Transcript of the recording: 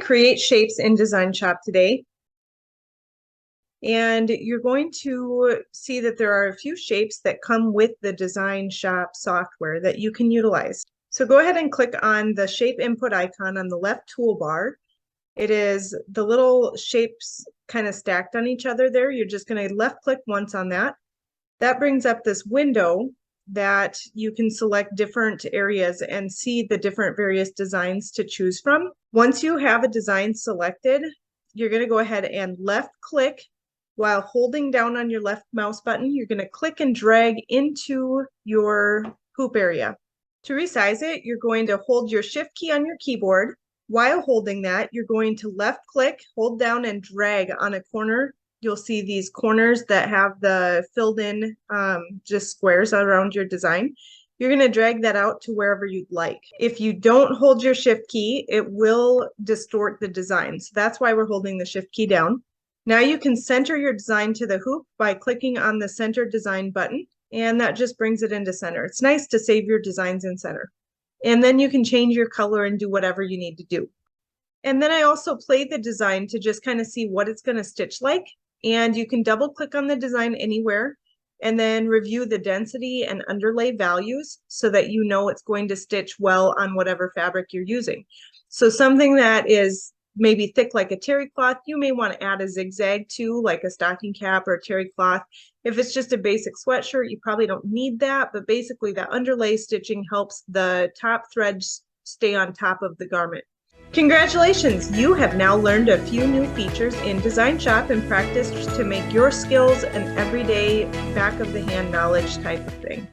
to create shapes in DesignShop today. And you're going to see that there are a few shapes that come with the DesignShop software that you can utilize. So go ahead and click on the shape input icon on the left toolbar. It is the little shapes kind of stacked on each other there. You're just going to left click once on that. That brings up this window that you can select different areas and see the different various designs to choose from. Once you have a design selected, you're going to go ahead and left click while holding down on your left mouse button. You're going to click and drag into your hoop area. To resize it, you're going to hold your shift key on your keyboard. While holding that, you're going to left click, hold down and drag on a corner. You'll see these corners that have the filled in just squares around your design. You're going to drag that out to wherever you'd like. If you don't hold your shift key, it will distort the design. So that's why we're holding the shift key down. Now you can center your design to the hoop by clicking on the center design button, and that just brings it into center. It's nice to save your designs in center. And then you can change your color and do whatever you need to do. And then I also play the design to just kind of see what it's going to stitch like. And you can double click on the design anywhere and then review the density and underlay values so that you know it's going to stitch well on whatever fabric you're using. So something that is maybe thick like a terry cloth, you may want to add a zigzag to, like a stocking cap or a terry cloth. If it's just a basic sweatshirt, you probably don't need that, but basically that underlay stitching helps the top threads stay on top of the garment. Congratulations! You have now learned a few new features in DesignShop and practiced to make your skills an everyday back of the hand knowledge type of thing.